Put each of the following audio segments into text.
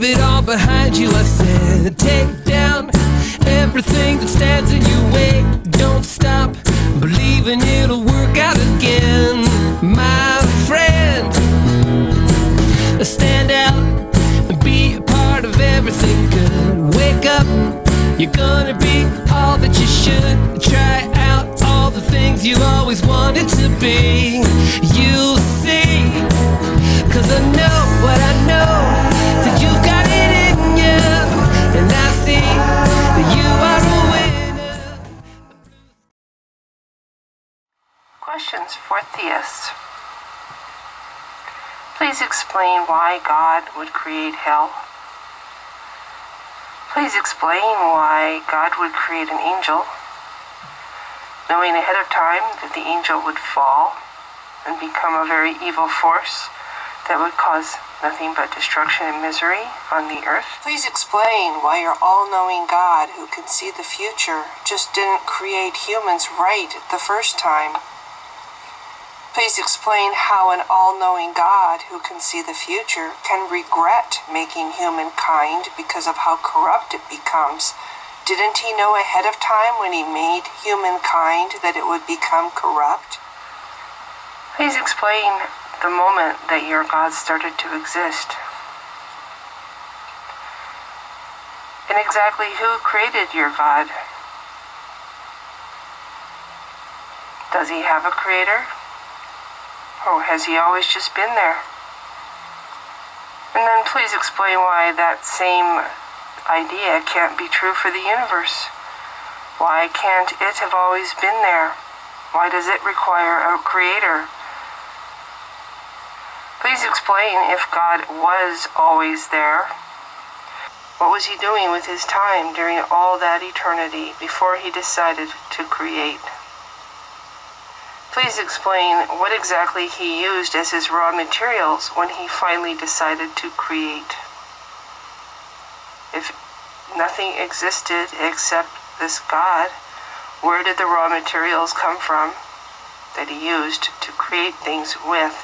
it all behind you. I said, take down everything that stands in your way. Don't stop believing it'll work out again, my friend. Stand out and be a part of everything good. Wake up, you're gonna be all that you should. Try out all the things you always wanted to be. You'll see, 'cause I know what I know, that you've got it in you, and I see that you are a winner. Questions for theists. Please explain why God would create hell. Please explain why God would create an angel, knowing ahead of time that the angel would fall and become a very evil force that would cause nothing but destruction and misery on the earth. Please explain why your all-knowing God, who can see the future, just didn't create humans right the first time. Please explain how an all-knowing God who can see the future can regret making humankind because of how corrupt it becomes. Didn't he know ahead of time when he made humankind that it would become corrupt? Please explain the moment that your God started to exist. And exactly who created your God? Does he have a creator? Or has he always just been there? And then please explain why that same idea can't be true for the universe. Why can't it have always been there? Why does it require a creator? Please explain if God was always there. What was he doing with his time during all that eternity before he decided to create? Please explain what exactly he used as his raw materials when he finally decided to create. If nothing existed except this God, where did the raw materials come from that he used to create things with?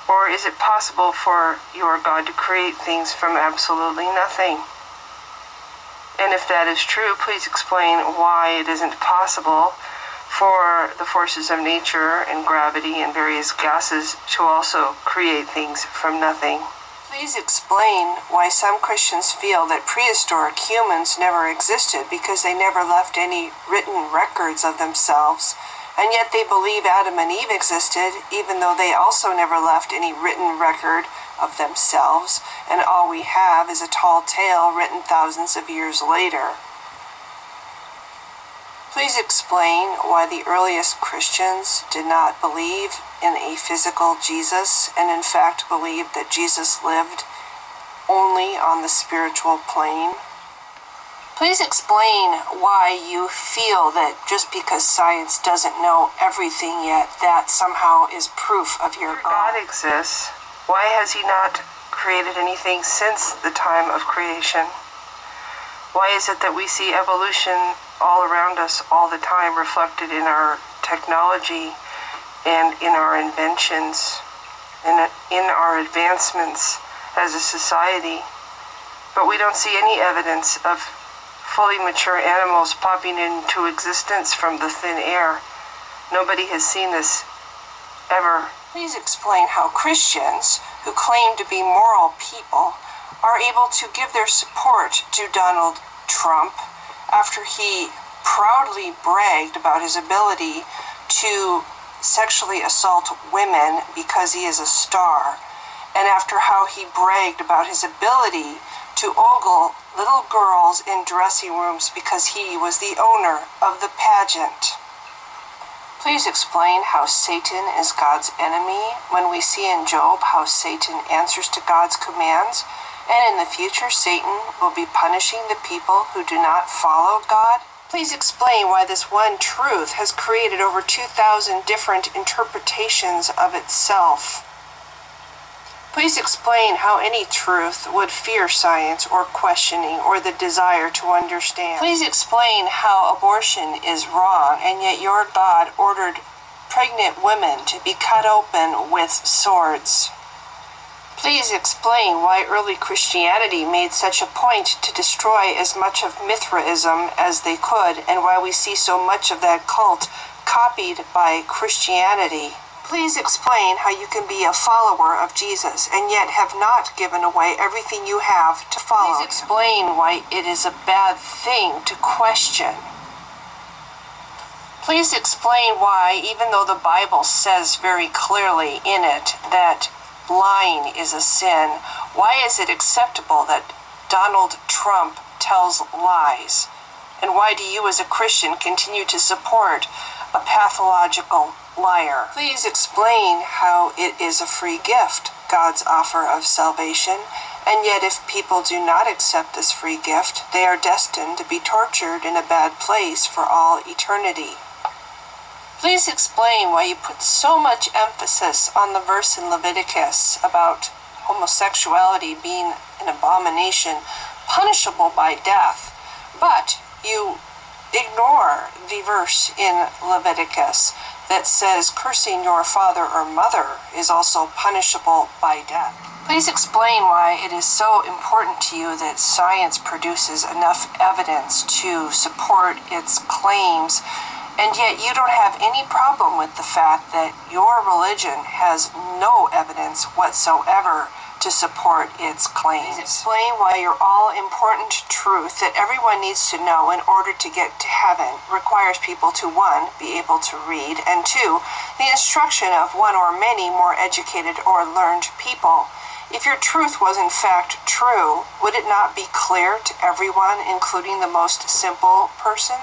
Or is it possible for your God to create things from absolutely nothing? And if that is true, please explain why it isn't possible for the forces of nature and gravity and various gases to also create things from nothing. Please explain why some Christians feel that prehistoric humans never existed because they never left any written records of themselves, and yet they believe Adam and Eve existed even though they also never left any written record of themselves, and all we have is a tall tale written thousands of years later. Please explain why the earliest Christians did not believe in a physical Jesus and in fact believed that Jesus lived only on the spiritual plane. Please explain why you feel that just because science doesn't know everything yet, that somehow is proof of your God. God exists. Why has he not created anything since the time of creation? Why is it that we see evolution all around us all the time, reflected in our technology and in our inventions and in our advancements as a society, but we don't see any evidence of fully mature animals popping into existence from the thin air? Nobody has seen this ever. Please explain how Christians who claim to be moral people are able to give their support to Donald Trump after he proudly bragged about his ability to sexually assault women because he is a star, and after how he bragged about his ability to ogle little girls in dressing rooms because he was the owner of the pageant. Please explain how Satan is God's enemy when we see in Job how Satan answers to God's commands, and in the future Satan will be punishing the people who do not follow God. Please explain why this one truth has created over 2,000 different interpretations of itself. Please explain how any truth would fear science or questioning or the desire to understand. Please explain how abortion is wrong, and yet your God ordered pregnant women to be cut open with swords. Please explain why early Christianity made such a point to destroy as much of Mithraism as they could, and why we see so much of that cult copied by Christianity. Please explain how you can be a follower of Jesus and yet have not given away everything you have to follow. Please explain why it is a bad thing to question. Please explain why, even though the Bible says very clearly in it that lying is a sin, why is it acceptable that Donald Trump tells lies? And why do you as a Christian continue to support a pathological liar? Please explain how it is a free gift, God's offer of salvation, and yet if people do not accept this free gift, they are destined to be tortured in a bad place for all eternity. Please explain why you put so much emphasis on the verse in Leviticus about homosexuality being an abomination punishable by death, but you ignore the verse in Leviticus that says cursing your father or mother is also punishable by death. Please explain why it is so important to you that science produces enough evidence to support its claims, and yet you don't have any problem with the fact that your religion has no evidence whatsoever to support its claims. Please explain why your all-important truth that everyone needs to know in order to get to heaven requires people to, 1, be able to read, and 2, the instruction of one or many more educated or learned people. If your truth was in fact true, would it not be clear to everyone, including the most simple person?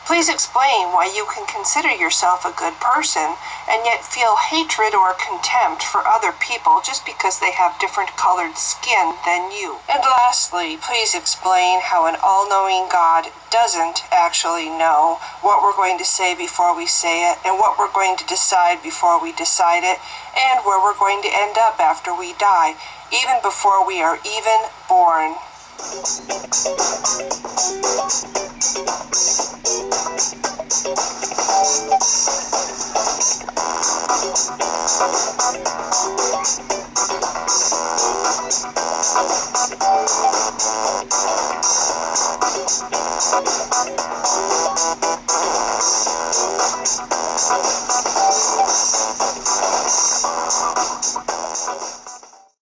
Please explain why you can consider yourself a good person and yet feel hatred or contempt for other people just because they have different colored skin than you. And lastly, please explain how an all-knowing God doesn't actually know what we're going to say before we say it, and what we're going to decide before we decide it, and where we're going to end up after we die, even before we are even born.